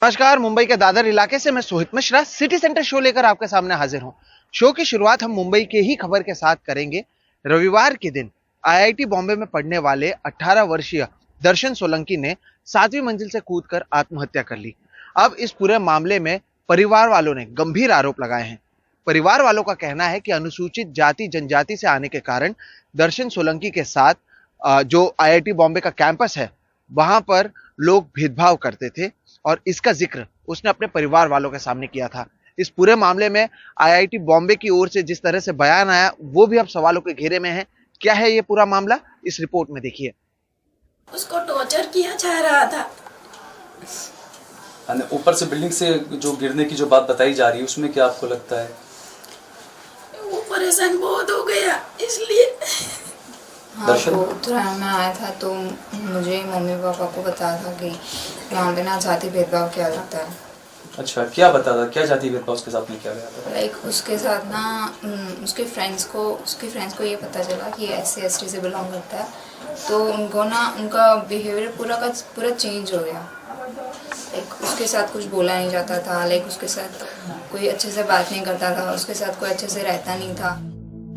नमस्कार। मुंबई के दादर इलाके से मैं Sohit Mishra city centre show लेकर आपके सामने हाजिर हूं। शो की शुरुआत हम मुंबई के ही खबर के साथ करेंगे। रविवार के दिन आईआईटी बॉम्बे में पढ़ने वाले 18 वर्षीय दर्शन सोलंकी ने 7वीं मंजिल से कूदकर आत्महत्या कर ली। अब इस पूरे मामले में परिवार वालों ने गंभीर आरोप लगाए हैं। परिवार वालों का कहना है कि अनुसूचित जाति जनजाति से आने के कारण दर्शन सोलंकी के साथ जो आईआईटी बॉम्बे का कैंपस है वहां पर लोग भेदभाव करते थे और इसका जिक्र उसने अपने परिवार वालों के सामने किया था। इस पूरे मामले में आईआईटी बॉम्बे की ओर से जिस तरह से बयान आया वो भी अब सवालों के घेरे में है। क्या है ये पूरा मामला, इस रिपोर्ट में देखिए। उसको टॉर्चर किया जा रहा था। ऊपर से बिल्डिंग से जो गिरने की जो बात बताई जा रही है उसमें क्या आपको लगता है? वो परेशान बहुत हो गया इसलिए। हाँ, वो उत्तरायण में आया था तो मुझे मम्मी पापा को बताया था कि यहाँ पे ना जाति भेदभाव किया जाता है। अच्छा, क्या बता था, क्या जाति भेदभाव उसके साथ में किया गया था? लाइक उसके साथ ना उसके फ्रेंड्स को ये पता चला कि SC/ST से बिलोंग करता है, तो उनको ना उनका बिहेवियर पूरा चेंज हो गया। लाइक उसके साथ कुछ बोला नहीं जाता था, लाइक उसके साथ कोई अच्छे से बात नहीं करता था, उसके साथ कोई अच्छे से रहता नहीं था।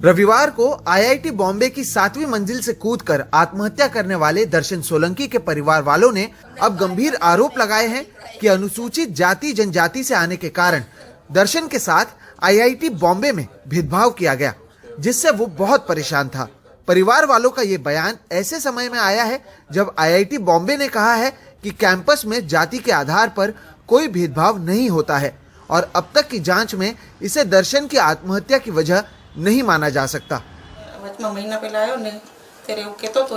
रविवार को आईआईटी बॉम्बे की 7वीं मंजिल से कूदकर आत्महत्या करने वाले दर्शन सोलंकी के परिवार वालों ने अब गंभीर आरोप लगाए हैं कि अनुसूचित जाति जनजाति से आने के कारण दर्शन के साथ आईआईटी बॉम्बे में भेदभाव किया गया, जिससे वो बहुत परेशान था। परिवार वालों का ये बयान ऐसे समय में आया है जब आईआईटी बॉम्बे ने कहा है कि कैंपस में जाति के आधार पर कोई भेदभाव नहीं होता है और अब तक की जांच में इसे दर्शन की आत्महत्या की वजह नहीं माना जा सकता। वचમાં મહિના પહેલા આવ્યો ને ત્યારે એવું કહેતો હતો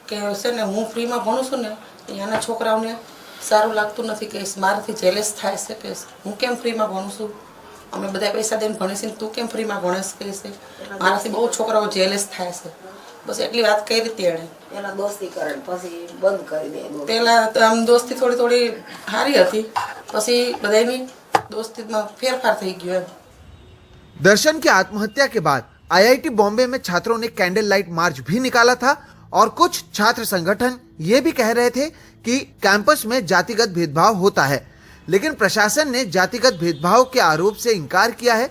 કે છે ને હું ફ્રીમાં ભણું છું ને ત્યાંના છોકરાઓને સારું લાગતું નથી કે મારાથી જેલેસ થાય છે કે હું કેમ ફ્રીમાં ભણું છું, અમે બધા પૈસા દઈને ભણીશું ને તું કેમ ફ્રીમાં ભણેશ કે છે મારાથી બહુ છોકરાઓ જેલેસ થાય છે। બસ એટલી વાત કરી હતી એણે। પહેલા દોસ્તી કરે પછી બંધ કરી દે। પહેલા તો આમ દોસ્તી થોડી સારી હતી, પછી બધાની દોસ્તીમાં ફેરફાર થઈ ગયો એમ। दर्शन की आत्महत्या के बाद आईआईटी बॉम्बे में छात्रों ने कैंडल लाइट मार्च भी निकाला था और कुछ छात्र संगठन ये भी कह रहे थे कि कैंपस में जातिगत भेदभाव होता है, लेकिन प्रशासन ने जातिगत भेदभाव के आरोप से इनकार किया है।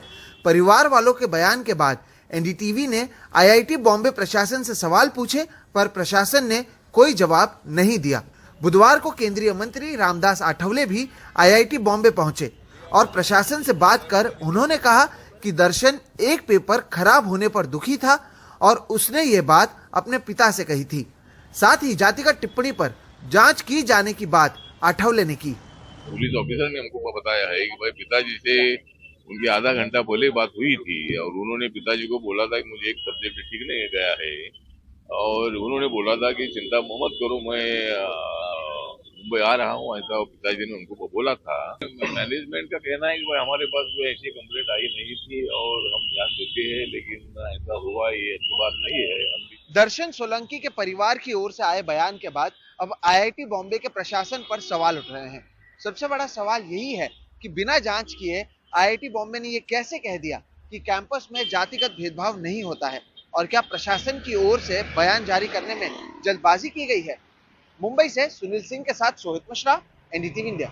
परिवार वालों के बयान के बाद एनडीटीवी ने आईआईटी बॉम्बे प्रशासन से सवाल पूछे, पर प्रशासन ने कोई जवाब नहीं दिया। बुधवार को केंद्रीय मंत्री रामदास आठवले भी आईआईटी बॉम्बे पहुंचे और प्रशासन से बात कर उन्होंने कहा कि दर्शन एक पेपर खराब होने पर दुखी था और उसने ये बात अपने पिता से कही थी। साथ ही जातिगत टिप्पणी पर जांच की जाने की बात आठवले ने की। पुलिस ऑफिसर ने हमको बताया है कि भाई पिताजी से उनकी आधा घंटा पहले बात हुई थी और उन्होंने पिताजी को बोला था कि मुझे एक सब्जेक्ट ठीक नहीं गया है और उन्होंने बोला था कि चिंता मत करो, मैं मुंबई आ रहा हूँ, ऐसा पिताजी ने उनको बोला था। मैनेजमेंट का कहना है कि भाई हमारे पास कोई ऐसी कंप्लेंट आई नहीं थी और हम ध्यान देते हैं, लेकिन ऐसा हुआ ये अच्छी बात नहीं है। दर्शन सोलंकी के परिवार की ओर से आए बयान के बाद अब आईआईटी बॉम्बे के प्रशासन पर सवाल उठ रहे हैं। सबसे बड़ा सवाल यही है कि बिना जांच किए आईआईटी बॉम्बे ने ये कैसे कह दिया कि कैंपस में जातिगत भेदभाव नहीं होता है, और क्या प्रशासन की ओर से बयान जारी करने में जल्दबाजी की गई है। मुंबई से सुनील सिंह के साथ सोहित मिश्रा, एनडीटीवी इंडिया।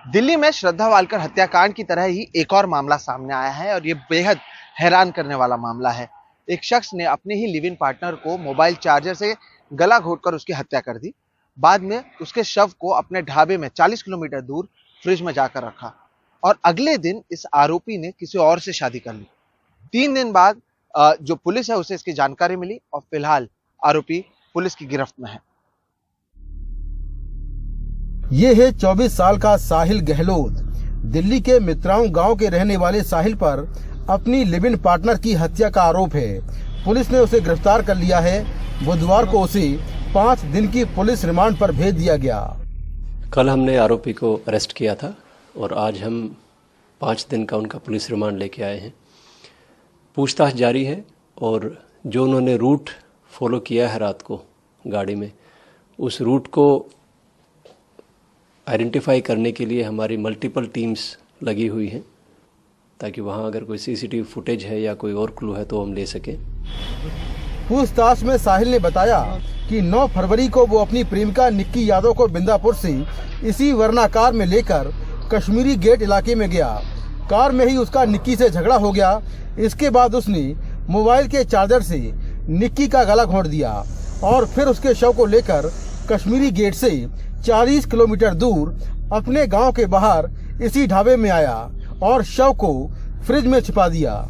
दिल्ली में श्रद्धा वालकर हत्याकांड की तरह ही एक और मामला सामने आया है और ये बेहद हैरान करने वाला मामला है। एक शख्स ने अपने ही लिव इन पार्टनर को मोबाइल चार्जर से गला घोंटकर उसकी हत्या कर दी। बाद में उसके शव को अपने ढाबे में 40 किलोमीटर दूर फ्रिज में जाकर रखा और अगले दिन इस आरोपी ने किसी और से शादी कर ली। 3 दिन बाद जो पुलिस है उसे इसकी जानकारी मिली और फिलहाल आरोपी पुलिस की गिरफ्त में है। ये है 24 साल का साहिल गहलोत। दिल्ली के मित्राओं गांव के रहने वाले साहिल पर अपनी लिव इन पार्टनर की हत्या का आरोप है। पुलिस ने उसे गिरफ्तार कर लिया है। बुधवार को उसे 5 दिन की पुलिस रिमांड पर भेज दिया गया। कल हमने आरोपी को अरेस्ट किया था और आज हम 5 दिन का उनका पुलिस रिमांड लेके आए हैं। पूछताछ जारी है और जो उन्होंने रूट फॉलो किया है रात को गाड़ी में, उस रूट को आइडेंटिफाई करने के लिए हमारी मल्टीपल टीम्स लगी हुई हैं, ताकि वहाँ अगर कोई सीसीटीवी फुटेज है या कोई और क्लू है तो हम ले सकें। पूछताछ में साहिल ने बताया कि 9 फरवरी को वो अपनी प्रेमिका निक्की यादव को बिंदापुर से इसी वर्ना कार में लेकर कश्मीरी गेट इलाके में गया। कार में ही उसका निक्की से झगड़ा हो गया। इसके बाद उसने मोबाइल के चार्जर से निक्की का गला घोंट दिया और फिर उसके शव को लेकर कश्मीरी गेट से 40 किलोमीटर दूर अपने गांव के बाहर इसी ढाबे में आया और शव को फ्रिज में छिपा दिया।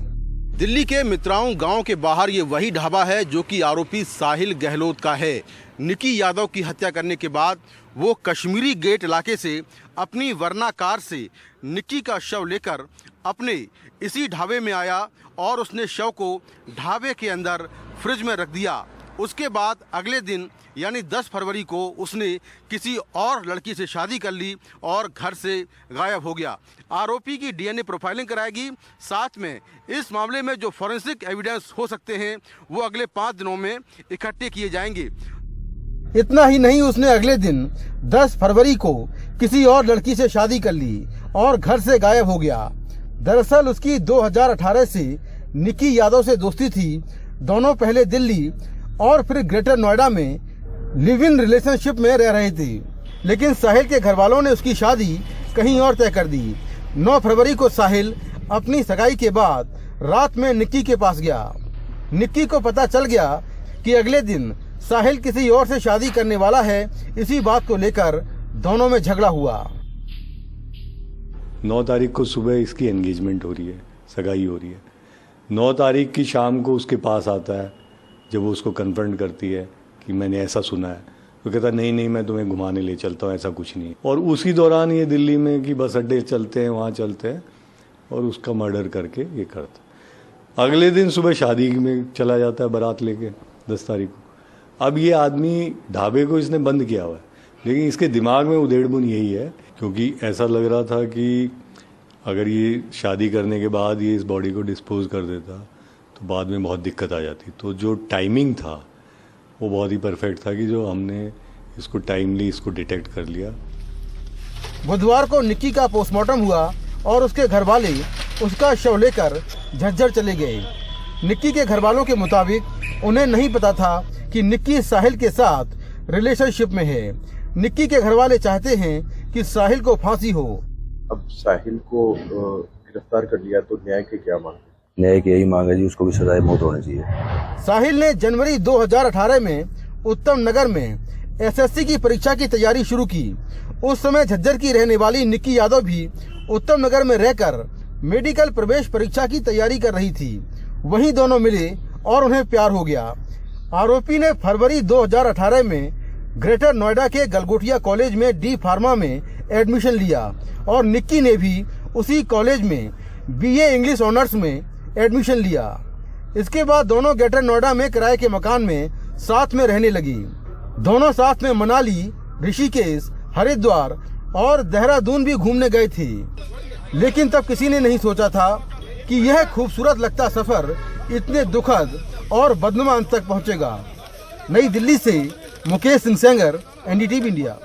दिल्ली के मित्राओं गांव के बाहर ये वही ढाबा है जो कि आरोपी साहिल गहलोत का है। निक्की यादव की हत्या करने के बाद वो कश्मीरी गेट इलाके से अपनी वर्ना कार से निक्की का शव लेकर अपने इसी ढाबे में आया और उसने शव को ढाबे के अंदर फ्रिज में रख दिया। उसके बाद अगले दिन यानी 10 फरवरी को उसने किसी और लड़की से शादी कर ली और घर से गायब हो गया। आरोपी की डीएनए प्रोफाइलिंग कराएगी। साथ में इस मामले में जो फॉरेंसिक एविडेंस हो सकते हैं वो अगले 5 दिनों में इकट्ठे किए जाएंगे। इतना ही नहीं, उसने अगले दिन 10 फरवरी को किसी और लड़की से शादी कर ली और घर से गायब हो गया। दरअसल उसकी 2018 से निक्की यादव से दोस्ती थी। दोनों पहले दिल्ली और फिर ग्रेटर नोएडा में लिव इन रिलेशनशिप में रह रहे थे, लेकिन साहिल के घर वालों ने उसकी शादी कहीं और तय कर दी। 9 फरवरी को साहिल अपनी सगाई के बाद रात में निक्की के पास गया। निक्की को पता चल गया कि अगले दिन साहिल किसी और से शादी करने वाला है। इसी बात को लेकर दोनों में झगड़ा हुआ। 9 तारीख को सुबह इसकी एंगेजमेंट हो रही है, सगाई हो रही है। 9 तारीख की शाम को उसके पास आता है। जब वो उसको कन्फ्रंट करती है कि मैंने ऐसा सुना है, तो कहता है नहीं मैं तुम्हें घुमाने ले चलता हूँ, ऐसा कुछ नहीं। और उसी दौरान ये दिल्ली में कि बस अड्डे चलते हैं, वहाँ चलते हैं और उसका मर्डर करके ये करता। अगले दिन सुबह शादी में चला जाता है बारात लेके 10 तारीख को। अब ये आदमी ढाबे को इसने बंद किया हुआ है, लेकिन इसके दिमाग में उधेड़-बुन यही है, क्योंकि ऐसा लग रहा था कि अगर ये शादी करने के बाद ये इस बॉडी को डिस्पोज कर देता तो बाद में बहुत दिक्कत आ जाती। तो जो टाइमिंग था वो बहुत ही परफेक्ट था कि जो हमने इसको टाइमली इसको डिटेक्ट कर लिया। बुधवार को निक्की का पोस्टमार्टम हुआ और उसके घर वाले उसका शव लेकर झज्जर चले गए। निक्की के घर वालों के मुताबिक उन्हें नहीं पता था कि निक्की साहिल के साथ रिलेशनशिप में है। निक्की के घर वाले चाहते हैं कि साहिल को फांसी हो। अब साहिल को गिरफ्तार कर लिया तो न्याय की क्या मांग? न्याय की यही मांग है जी, उसको भी सजाए मौत होनी चाहिए। साहिल ने जनवरी 2018 में उत्तम नगर में एसएससी की परीक्षा की तैयारी शुरू की। उस समय झज्जर की रहने वाली निक्की यादव भी उत्तम नगर में रहकर मेडिकल प्रवेश परीक्षा की तैयारी कर रही थी। वहीं दोनों मिले और उन्हें प्यार हो गया। आरोपी ने फरवरी 2018 में ग्रेटर नोएडा के गलगोटिया कॉलेज में डी फार्मा में एडमिशन लिया और निक्की ने भी उसी कॉलेज में बीए इंग्लिश ऑनर्स में एडमिशन लिया। इसके बाद दोनों ग्रेटर नोएडा में किराए के मकान में साथ में रहने लगी। दोनों साथ में मनाली, ऋषिकेश, हरिद्वार और देहरादून भी घूमने गए थे। लेकिन तब किसी ने नहीं सोचा था कि यह खूबसूरत लगता सफर इतने दुखद और बदनुमा अंत तक पहुंचेगा। नई दिल्ली से मुकेश सिंह सेंगर, एनडीटीवी इंडिया।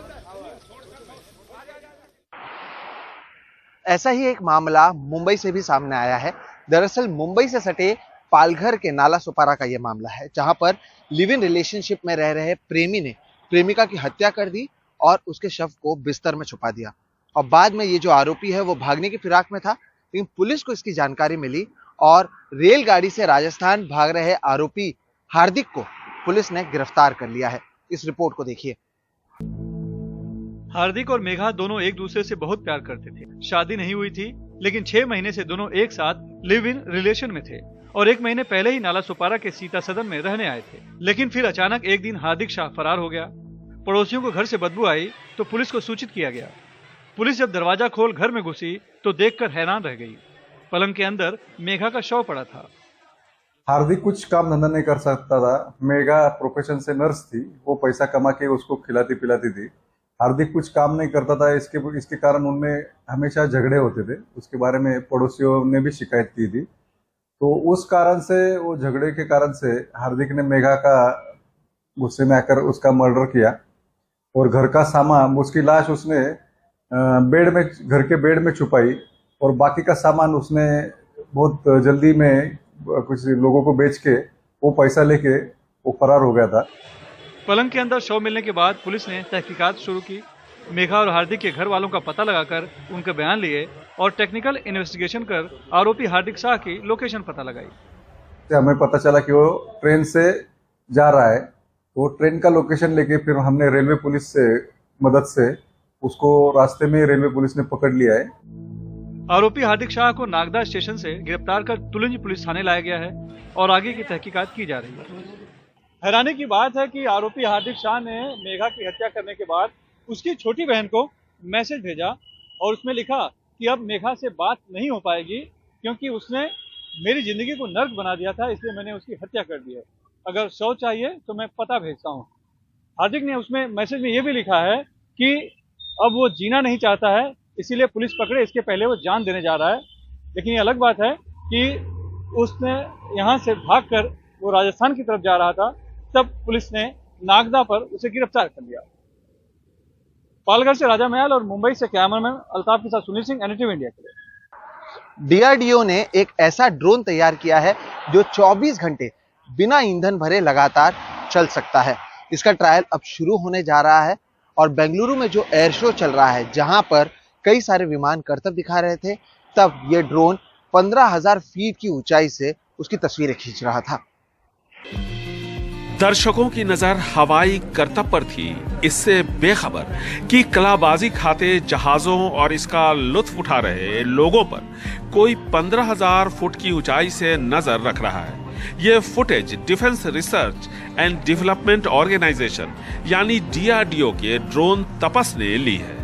ऐसा ही एक मामला मुंबई से भी सामने आया है। दरअसल मुंबई से सटे पालघर के नाला सुपारा का यह मामला है, जहां पर लिव इन रिलेशनशिप में रह रहे प्रेमी ने प्रेमिका की हत्या कर दी और उसके शव को बिस्तर में छुपा दिया। और बाद में ये जो आरोपी है वो भागने की फिराक में था, लेकिन पुलिस को इसकी जानकारी मिली और रेलगाड़ी से राजस्थान भाग रहे आरोपी हार्दिक को पुलिस ने गिरफ्तार कर लिया है। इस रिपोर्ट को देखिए। हार्दिक और मेघा दोनों एक दूसरे से बहुत प्यार करते थे। शादी नहीं हुई थी, लेकिन 6 महीने से दोनों एक साथ लिव इन रिलेशन में थे और 1 महीने पहले ही नाला सुपारा के सीता सदन में रहने आए थे। लेकिन फिर अचानक एक दिन हार्दिक शाह फरार हो गया। पड़ोसियों को घर से बदबू आई तो पुलिस को सूचित किया गया। पुलिस जब दरवाजा खोल घर में घुसी तो देखकर हैरान रह गई। पलंग के अंदर मेघा का शव पड़ा था। हार्दिक कुछ काम धंधा नहीं कर सकता था। मेघा प्रोफेशन से नर्स थी, वो पैसा कमा के उसको खिलाती पिलाती थी। हार्दिक कुछ काम नहीं करता था, इसके कारण उनमें हमेशा झगड़े होते थे। उसके बारे में पड़ोसियों ने भी शिकायत की थी। तो उस कारण से, वो झगड़े के कारण से हार्दिक ने मेघा का गुस्से में आकर उसका मर्डर किया और घर का सामान, उसकी लाश उसने घर के बेड में छुपाई और बाकी का सामान उसने बहुत जल्दी में कुछ लोगों को बेच के वो पैसा लेके वो फरार हो गया था। पलंग के अंदर शव मिलने के बाद पुलिस ने तहकीकात शुरू की। मेघा और हार्दिक के घर वालों का पता लगाकर उनके बयान लिए और टेक्निकल इन्वेस्टिगेशन कर आरोपी हार्दिक शाह की लोकेशन पता लगाई। हमें पता चला कि वो ट्रेन से जा रहा है, तो वो ट्रेन का लोकेशन लेके फिर हमने रेलवे पुलिस से मदद से उसको रास्ते में रेलवे पुलिस ने पकड़ लिया है। आरोपी हार्दिक शाह को नागदा स्टेशन से गिरफ्तार कर तुलंज पुलिस थाने लाया गया है और आगे की तहकीकात की जा रही है। हैरानी की बात है कि आरोपी हार्दिक शाह ने मेघा की हत्या करने के बाद उसकी छोटी बहन को मैसेज भेजा और उसमें लिखा कि अब मेघा से बात नहीं हो पाएगी क्योंकि उसने मेरी जिंदगी को नर्क बना दिया था, इसलिए मैंने उसकी हत्या कर दी है। अगर शव चाहिए तो मैं पता भेजता हूँ। हार्दिक ने उसमें मैसेज में ये भी लिखा है कि अब वो जीना नहीं चाहता है, इसीलिए पुलिस पकड़े इसके पहले वो जान देने जा रहा है। लेकिन ये अलग बात है कि उसने यहाँ से भागकर वो राजस्थान की तरफ जा रहा था, तब पुलिस ने नागदा पर उसे गिरफ्तार कर लिया। पालघर से राजा महल और मुंबई से कैमरामैन अल्ताफ के साथ सुनील सिंह, NDTV इंडिया के लिए। DRDO ने एक ऐसा ड्रोन तैयार किया है जो 24 घंटे बिना ईंधन भरे लगातार चल सकता है। इसका ट्रायल अब शुरू होने जा रहा है और बेंगलुरु में जो एयर शो चल रहा है, जहां पर कई सारे विमान करतब दिखा रहे थे, तब ये ड्रोन 15,000 फीट की ऊंचाई से उसकी तस्वीरें खींच रहा था। दर्शकों की नजर हवाई करतब पर थी, इससे बेखबर कि कलाबाजी खाते जहाजों और इसका लुत्फ उठा रहे लोगों पर कोई 15,000 फुट की ऊंचाई से नजर रख रहा है। ये footage defence research and development organisation यानी DRDO के ड्रोन तपस ने ली है।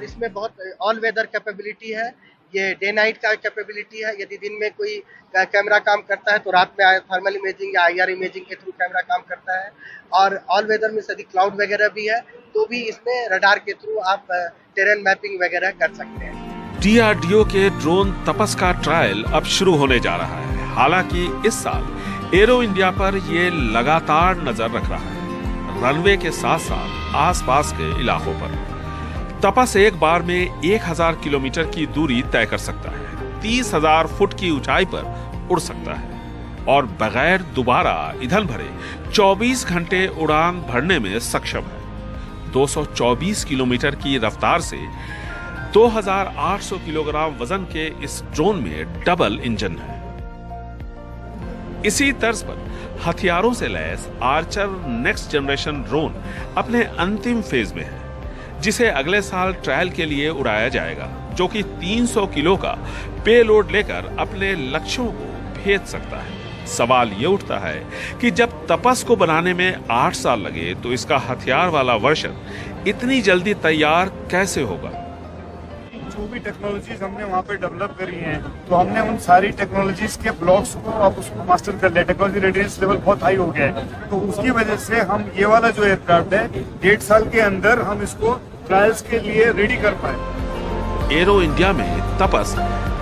इसमें बहुत ऑल वेदर कैपेबिलिटी है, ये डे नाइट का कैपेबिलिटी है। यदि दिन में कोई कैमरा काम करता है तो रात में थर्मल इमेजिंग या IR इमेजिंग के थ्रू कैमरा काम करता है। और ऑल वेदर में यदि क्लाउड वगैरह भी है तो भी इसमें रडार के थ्रू आप टेरेन मैपिंग वगैरह कर सकते हैं। DRDO के ड्रोन तपस का ट्रायल अब शुरू होने जा रहा है। हालांकि इस साल एरो इंडिया पर ये लगातार नजर रख रहा है, रनवे के साथ साथ आसपास के इलाकों पर। तपस एक बार में 1000 किलोमीटर की दूरी तय कर सकता है, 30,000 फुट की ऊंचाई पर उड़ सकता है और बगैर दोबारा ईंधन भरे 24 घंटे उड़ान भरने में सक्षम है। 224 किलोमीटर की रफ्तार से 2,800 किलोग्राम वजन के इस ड्रोन में डबल इंजन है। इसी तर्ज पर हथियारों से lace Archer next generation drone अपने अंतिम फेज में है, जिसे अगले साल ट्रायल के लिए उड़ाया जाएगा, जो कि 300 किलो का पेलोड लेकर अपने लक्ष्यों को भेज सकता है। सवाल ये उठता है कि जब तपस को बनाने में 8 साल लगे तो इसका हथियार वाला वर्जन इतनी जल्दी तैयार कैसे होगा। जो भी टेक्नोलॉजीज हमने वहाँ पे डेवलप करी हैं, तो हमने उन सारी टेक्नोलॉजीज के ब्लॉक्स को अब उसको मास्टर कर लिया। टेक्नोलॉजी रेडीनेस लेवल बहुत हाई हो गया है, तो उसकी वजह से हम ये वाला जो एयरक्राफ्ट है 1.5 साल के अंदर हम इसको ट्रायल्स के लिए रेडी कर पाए। एरो इंडिया में तपस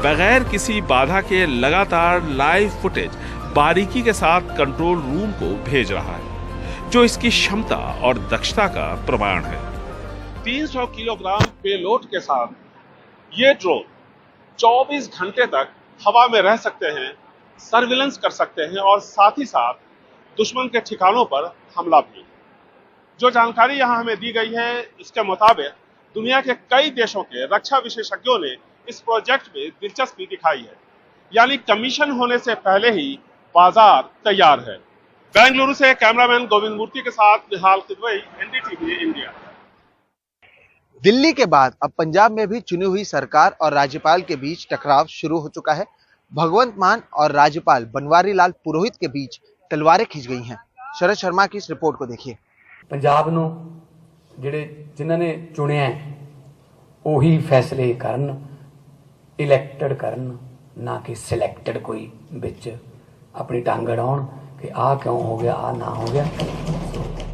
बगैर किसी बाधा के लगातार लाइव फुटेज बारीकी के साथ कंट्रोल रूम को भेज रहा है, जो इसकी क्षमता और दक्षता का प्रमाण है। 300 किलोग्राम पेलोड के साथ ये ड्रोन 24 घंटे तक हवा में रह सकते हैं, सर्विलेंस कर सकते हैं और साथ ही साथ दुश्मन के ठिकानों पर हमला भी। जो जानकारी यहाँ हमें दी गई है, इसके मुताबिक दुनिया के कई देशों के रक्षा विशेषज्ञों ने इस प्रोजेक्ट में दिलचस्पी दिखाई है, यानी कमीशन होने से पहले ही बाजार तैयार है। बेंगलुरु से कैमरामैन गोविंद मूर्ति के साथ निहाल किदवई, NDTV इंडिया। दिल्ली के बाद अब पंजाब में भी चुनी हुई सरकार और राज्यपाल के बीच टकराव शुरू हो चुका है। भगवंत मान और राज्यपाल बनवारी लाल पुरोहित के बीच तलवारें खिंच गई हैं। शरद शर्मा की इस रिपोर्ट को देखिए। पंजाब ਨੂੰ ਜਿਹੜੇ ਜਿਨ੍ਹਾਂ ਨੇ ਚੁਣਿਆ ਉਹੀ ਫੈਸਲੇ ਕਰਨ, ਇਲੈਕਟਡ ਕਰਨ, ਨਾ ਕਿ ਸਿਲੈਕਟਡ ਕੋਈ ਵਿੱਚ अपनी टांग अड़ाउण कि आ क्यों हो गया, आ ना हो गया।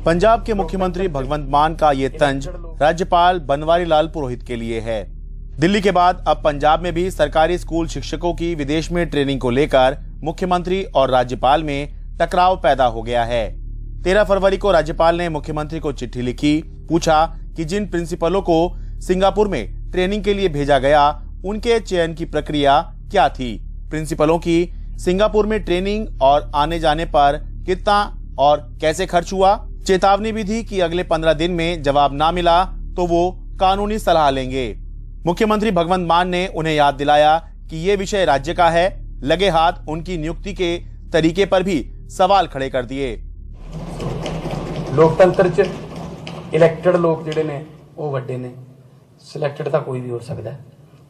पंजाब के मुख्यमंत्री भगवंत मान का ये तंज राज्यपाल बनवारी लाल पुरोहित के लिए है। दिल्ली के बाद अब पंजाब में भी सरकारी स्कूल शिक्षकों की विदेश में ट्रेनिंग को लेकर मुख्यमंत्री और राज्यपाल में टकराव पैदा हो गया है। 13 फरवरी को राज्यपाल ने मुख्यमंत्री को चिट्ठी लिखी, पूछा कि जिन प्रिंसिपलों को सिंगापुर में ट्रेनिंग के लिए भेजा गया उनके चयन की प्रक्रिया क्या थी, प्रिंसिपलों की सिंगापुर में ट्रेनिंग और आने जाने पर कितना और कैसे खर्च हुआ। चेतावनी भी दी कि अगले 15 दिन में जवाब ना मिला तो वो कानूनी सलाह लेंगे। मुख्यमंत्री भगवंत मान ने उन्हें याद दिलाया कि ये विषय राज्य का है। लगे हाथ उनकी नियुक्ति के तरीके पर भी सवाल खड़े कर दिए। लोकतंत्र च इलैक्टेड लोग जिहड़े ने वो वड्डे ने, सिलैक्टेड तो कोई भी हो सकता है,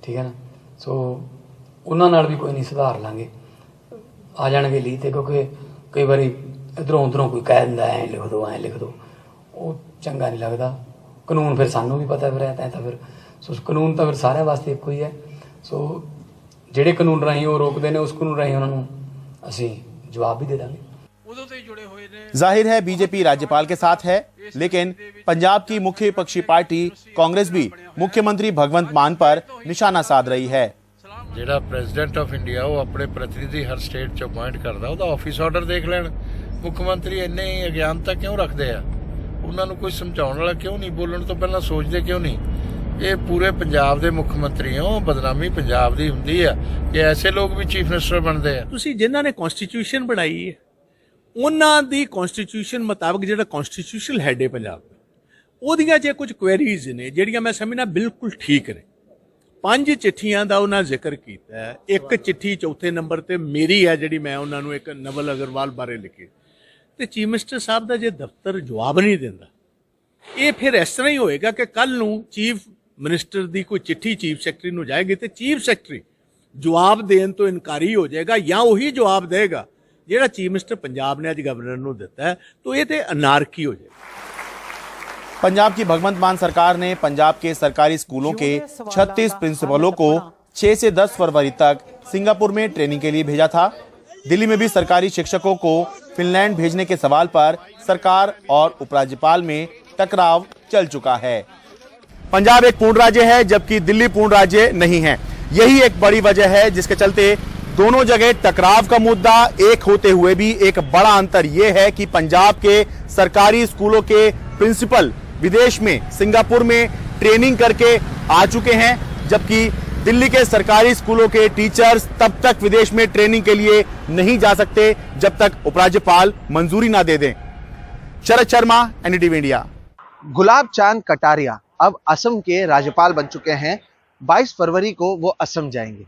ठीक है ना। सो उन्हां नाल भी कोई नहीं सुधार लांगे, आ जाणगे ली ते, क्योंकि कई बार इधरों उधरों कोई कह दिंदा ऐ लिख दो ऐ लिख दो, वो चंगा नहीं लगता। कानून फिर सानू भी पता फिर फिर सो कानून तो फिर सारे वास्ते एक ही है। सो ਜਿਹੜੇ ਕਾਨੂੰਨ ਰਾਹੀਂ ਉਹ ਰੋਕਦੇ ਨੇ, ਉਸ ਕਾਨੂੰਨ ਰਾਹੀਂ ਉਹਨਾਂ ਨੂੰ ਅਸੀਂ जवाब भी दे देंगे। जाहिर है बीजेपी राज्यपाल के साथ है, लेकिन पंजाब की मुख्य विपक्षी पार्टी कांग्रेस भी मुख्यमंत्री भगवंत मान पर निशाना साध रही है। ਜਿਹੜਾ ਪ੍ਰੈਜ਼ੀਡੈਂਟ ਆਫ ਇੰਡੀਆ ਉਹ ਆਪਣੇ ਪ੍ਰਤੀਨਿਧੀ ਹਰ ਸਟੇਟ ਚ ਅਪਾਇੰਟ ਕਰਦਾ, ਉਹਦਾ ਆਫਿਸ ਆਰਡਰ ਦੇਖ ਲੈਣ। ਮੁੱਖ ਮੰਤਰੀ ਇੰਨੇ ਅਗਿਆਨਤਾ ਕਿਉਂ ਰੱਖਦੇ ਆ? ਉਹਨਾਂ ਨੂੰ ਕੋਈ ਸਮਝਾਉਣ ਵਾਲਾ ਕਿਉਂ ਨਹੀਂ? ਬੋਲਣ ਤੋਂ ਪਹਿਲਾਂ ਸੋਚਦੇ ਕਿਉਂ ਨਹੀਂ? ਇਹ ਪੂਰੇ ਪੰਜਾਬ ਦੇ ਮੁੱਖ ਮੰਤਰੀ ਹੋ, ਬਦਨਾਮੀ ਪੰਜਾਬ ਦੀ ਹੁੰਦੀ ਆ ਕਿ ਐਸੇ ਲੋਕ ਵੀ ਚੀਫ ਮਿਨਿਸਟਰ ਬਣਦੇ ਆ। ਤੁਸੀਂ ਜਿਨ੍ਹਾਂ ਨੇ ਕਨਸਟੀਟਿਊਸ਼ਨ ਬਣਾਈ ਹੈ ਉਹਨਾਂ ਦੀ ਕਨਸਟੀਟਿਊਸ਼ਨ ਮੁਤਾਬਕ ਜਿਹੜਾ ਕਨਸਟੀਟਿਊਸ਼ਨਲ ਹੈਡ ਹੈ ਪੰਜਾਬ ਦਾ, ਉਹਦੀਆਂ ਜੇ ਕੁਝ ਕੁਐਰੀਜ਼ ਨੇ ਜਿਹੜੀਆਂ ਮੈਂ ਸਮਝਣਾ ਬਿਲਕੁਲ ਠੀਕ ਨੇ। 5 ਚਿੱਠੀਆਂ ਦਾ ਉਹਨਾਂ ਜ਼ਿਕਰ ਕੀਤਾ ਹੈ। ਇੱਕ ਚਿੱਠੀ ਚੌਥੇ ਨੰਬਰ ਤੇ ਮੇਰੀ ਹੈ ਜਿਹੜੀ ਮੈਂ ਉਹਨਾਂ ਨੂੰ ਇੱਕ ਨਵਲ ਅਗਰਵਾਲ ਬਾਰੇ ਲਿਖੀ, ਤੇ ਚੀਫ ਮਿਨਿਸਟਰ ਸਾਹਿਬ ਦਾ ਜੇ ਦਫ਼ਤਰ ਜਵਾਬ ਨਹੀਂ ਦਿੰਦਾ, ਇਹ ਫਿਰ ਇਸ ਤਰ੍ਹਾਂ ਹੀ ਹੋਏਗਾ ਕਿ ਕੱਲ ਨੂੰ ਚੀਫ ਮਿਨਿਸਟਰ ਦੀ ਕੋਈ ਚਿੱਠੀ ਚੀਫ ਸੈਕਟਰੀ ਨੂੰ ਜਾਏਗੀ ਤੇ ਚੀਫ ਸੈਕਟਰੀ ਜਵਾਬ ਦੇਣ ਤੋਂ ਇਨਕਾਰੀ ਹੋ ਜਾਏਗਾ, ਜਾਂ ਉਹੀ ਜਵਾਬ ਦੇਗਾ ਜਿਹੜਾ ਚੀਫ मिनिस्टर पंजाब ने आज गवर्नर ਨੂੰ ਦਿੱਤਾ ਹੈ। तो ये तो अनारकी हो जाएगी। पंजाब की भगवंत मान सरकार ने पंजाब के सरकारी स्कूलों के 36 प्रिंसिपलों को 6 से 10 फरवरी तक सिंगापुर में ट्रेनिंग के लिए भेजा था। दिल्ली में भी सरकारी शिक्षकों को फिनलैंड भेजने के सवाल पर सरकार और उपराज्यपाल में टकराव चल चुका है। पंजाब एक पूर्ण राज्य है जबकि दिल्ली पूर्ण राज्य नहीं है। यही एक बड़ी वजह है जिसके चलते दोनों जगह टकराव का मुद्दा एक होते हुए भी एक बड़ा अंतर यह है कि पंजाब के सरकारी स्कूलों के प्रिंसिपल विदेश में सिंगापुर में ट्रेनिंग करके आ चुके हैं, जबकि दिल्ली के सरकारी स्कूलों के टीचर्स तब तक विदेश में ट्रेनिंग के लिए नहीं जा सकते जब तक उपराज्यपाल मंजूरी ना दे दें। Sharad Sharma, NDTV India. गुलाब चांद कटारिया अब असम के राज्यपाल बन चुके हैं। 22 फरवरी को वो असम जाएंगे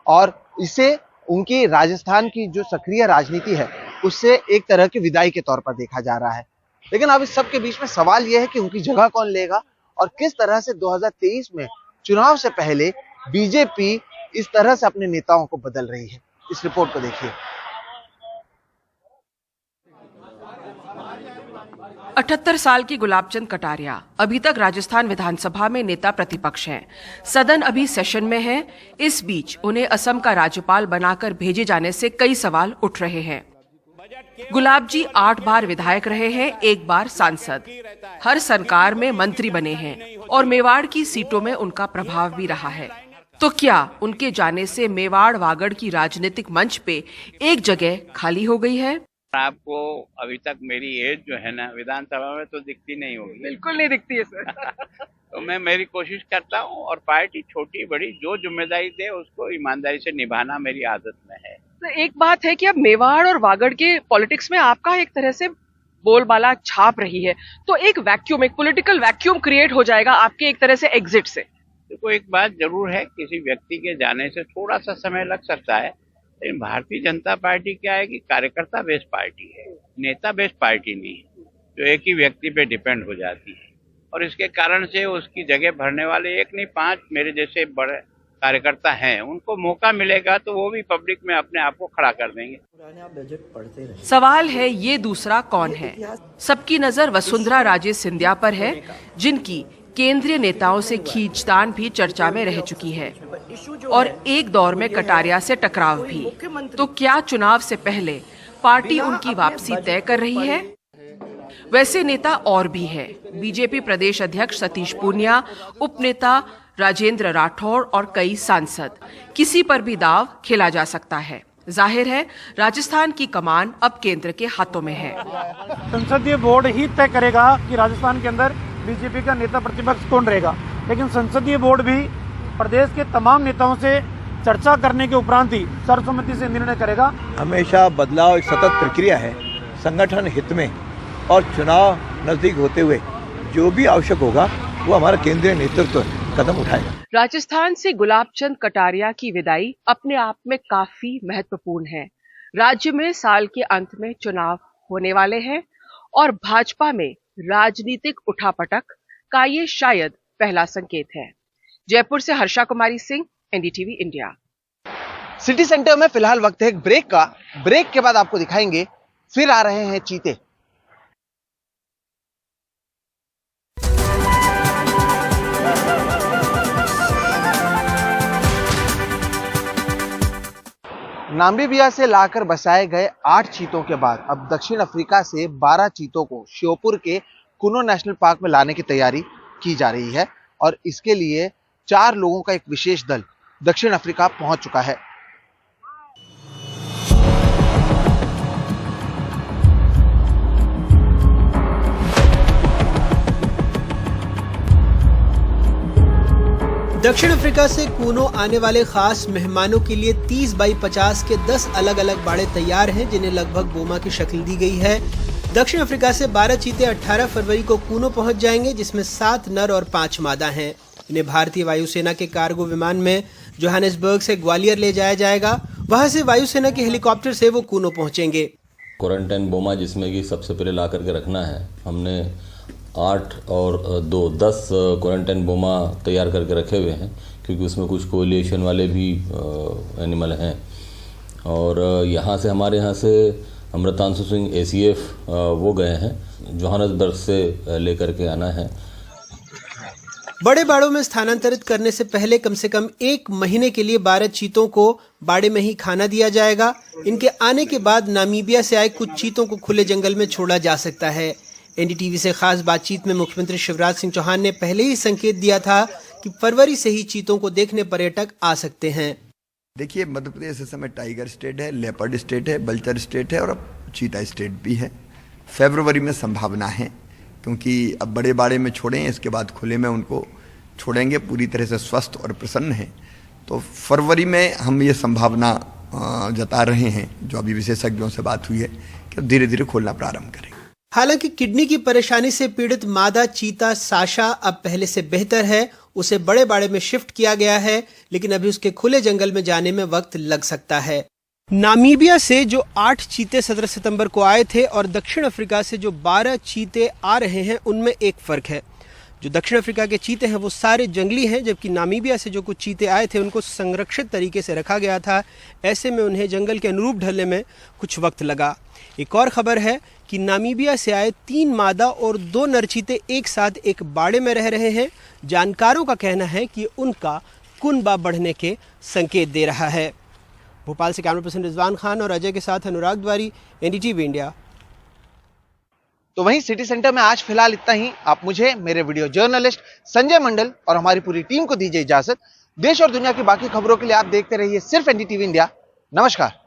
और इसे उनकी राजस्थान की जो सक्रिय राजनीति है उससे एक तरह की विदाई के तौर पर देखा जा रहा है। लेकिन अब इस सब के बीच में सवाल यह है कि उनकी जगह कौन लेगा और किस तरह से 2023 में चुनाव से पहले बीजेपी इस तरह से अपने नेताओं को बदल रही है। इस रिपोर्ट को देखिए। 78 साल की गुलाबचंद कटारिया अभी तक राजस्थान विधानसभा में नेता प्रतिपक्ष हैं। सदन अभी सेशन में है। इस बीच उन्हें असम का राज्यपाल बनाकर भेजे जाने से कई सवाल उठ रहे हैं। गुलाब जी 8 बार विधायक रहे हैं, 1 बार सांसद, हर सरकार में मंत्री बने हैं और मेवाड़ की सीटों में उनका प्रभाव भी रहा है। तो क्या उनके जाने से मेवाड़ वागड़ की राजनीतिक मंच पे एक जगह खाली हो गई है? आपको अभी तक मेरी एज जो है ना विधानसभा में तो दिखती नहीं होगी। बिल्कुल नहीं दिखती है सर। तो मैं मेरी कोशिश करता हूँ और पार्टी छोटी बड़ी जो जिम्मेदारी दे उसको ईमानदारी से निभाना मेरी आदत में है। तो एक बात है कि अब मेवाड़ और वागड़ के पॉलिटिक्स में आपका एक तरह से बोलबाला छाप रही है, तो एक वैक्यूम, एक पॉलिटिकल वैक्यूम क्रिएट हो जाएगा आपके एक तरह से एग्जिट से। देखो एक बात जरूर है, किसी व्यक्ति के जाने से थोड़ा सा समय लग सकता है, लेकिन भारतीय जनता पार्टी क्या है कि कार्यकर्ता बेस्ड पार्टी है, नेता बेस्ड पार्टी नहीं है, जो एक ही व्यक्ति पे डिपेंड हो जाती है। और इसके कारण से उसकी जगह भरने वाले एक नहीं 5 मेरे जैसे बड़े कार्यकर्ता हैं, उनको मौका मिलेगा तो वो भी पब्लिक में अपने आप को खड़ा कर देंगे। सवाल है ये दूसरा कौन है? सबकी नजर वसुंधरा राजे सिंधिया पर है, जिनकी केंद्रीय नेताओं से खींचतान भी चर्चा में रह चुकी है और एक दौर में कटारिया से टकराव भी। तो क्या चुनाव से पहले पार्टी उनकी वापसी तय कर रही है? वैसे नेता और भी है। बीजेपी प्रदेश अध्यक्ष सतीश पूनिया, उपनेता राजेंद्र राठौड़ और कई सांसद। किसी पर भी दाव खेला जा सकता है। जाहिर है राजस्थान की कमान अब केंद्र के हाथों में है। संसदीय बोर्ड ही तय करेगा कि राजस्थान के अंदर बीजेपी का नेता प्रतिपक्ष कौन रहेगा, लेकिन संसदीय बोर्ड भी प्रदेश के तमाम नेताओं से चर्चा करने के उपरांत ही सर्वसम्मति से निर्णय करेगा। हमेशा बदलाव एक सतत प्रक्रिया है, संगठन हित में और चुनाव नजदीक होते हुए जो भी आवश्यक होगा वो हमारा केंद्रीय नेतृत्व कदम उठाएगा। राजस्थान से गुलाब चंद कटारिया की विदाई अपने आप में काफी महत्वपूर्ण है। राज्य में साल के अंत में चुनाव होने वाले हैं और भाजपा में राजनीतिक उठापटक का ये शायद पहला संकेत है। जयपुर से Harsha Kumari Singh, NDTV India. City centre में फिलहाल वक्त है एक ब्रेक का। ब्रेक के बाद आपको दिखाएंगे फिर आ रहे हैं चीते। नामीबिया से लाकर बसाए गए 8 चीतों के बाद अब दक्षिण अफ्रीका से 12 चीतों को श्योपुर के कुनो नेशनल पार्क में लाने की तैयारी की जा रही है और इसके लिए 4 लोगों का एक विशेष दल दक्षिण अफ्रीका पहुंच चुका है। दक्षिण अफ्रीका से कूनो आने वाले खास मेहमानों के लिए 30 बाई 50 के 10 अलग अलग बाड़े तैयार हैं, जिन्हें लगभग बोमा की शक्ल दी गई है। दक्षिण अफ्रीका से 12 चीते 18 फरवरी को कूनो पहुंच जाएंगे, जिसमें 7 नर और 5 मादा हैं। इन्हें भारतीय वायुसेना के कार्गो विमान में जोहानिसबर्ग से ग्वालियर ले जाया जाएगा। वहां से वायुसेना के हेलीकॉप्टर से वो कूनो पहुंचेंगे। क्वारंटाइन बोमा जिसमें कि सबसे पहले ला करके रखना है, हमने 8 और 2 10 क्वारंटाइन बोमा तैयार करके रखे हुए हैं, क्योंकि उसमें कुछ कोलिएशन वाले भी एनिमल हैं। और हमारे यहाँ से अमृतांशु सिंह ACF वो गए हैं, जोहानिसबर्ग से लेकर के आना है। बड़े बाड़ों में स्थानांतरित करने से पहले कम से कम 1 महीने के लिए 12 चीतों को बाड़े में ही खाना दिया जाएगा। इनके आने के बाद नामीबिया से आए कुछ चीतों को खुले जंगल में छोड़ा जा सकता है। एनडीटीवी से खास बातचीत में मुख्यमंत्री शिवराज सिंह चौहान ने पहले ही संकेत दिया था कि फरवरी से ही चीतों को देखने पर्यटक आ सकते हैं। देखिए, मध्य प्रदेश इस समय टाइगर स्टेट है, लेपर्ड स्टेट है, बल्चर स्टेट है और अब चीता स्टेट भी है। फरवरी में संभावना है, क्योंकि अब बड़े बाड़े में छोड़ें, इसके बाद खुले में उनको छोड़ेंगे। पूरी तरह से स्वस्थ और प्रसन्न हैं, तो फरवरी में हम ये संभावना जता रहे हैं, जो अभी विशेषज्ञों से बात हुई है, कि धीरे धीरे खोलना प्रारंभ करेंगे। हालांकि किडनी की परेशानी से पीड़ित मादा चीता साशा अब पहले से बेहतर है। उसे बड़े बाड़े में शिफ्ट किया गया है, लेकिन अभी उसके खुले जंगल में जाने में वक्त लग सकता है। नामीबिया से जो 8 चीते 17 सितंबर को आए थे और दक्षिण अफ्रीका से जो 12 चीते आ रहे हैं, उनमें एक फर्क है। जो दक्षिण अफ्रीका के चीते हैं वो सारे जंगली हैं, जबकि नामीबिया से जो कुछ चीते आए थे उनको संरक्षित तरीके से रखा गया था। ऐसे में उन्हें जंगल के अनुरूप ढलने में कुछ वक्त लगा। एक और खबर है कि नामीबिया से आए 3 मादा और 2 नर चीते एक साथ एक बाड़े में रह रहे हैं। जानकारों का कहना है कि उनका कुनबा बढ़ने के संकेत दे रहा है। भोपाल से कैमरा पर्सन रिजवान खान और अजय के साथ अनुराग द्वारी, एनडीटीवी इंडिया। तो वहीं सिटी सेंटर में आज फिलहाल इतना ही। आप मुझे, मेरे वीडियो जर्नलिस्ट संजय मंडल और हमारी पूरी टीम को दीजिए इजाजत। देश और दुनिया की बाकी खबरों के लिए आप देखते रहिए सिर्फ एनडीटीवी इंडिया। नमस्कार।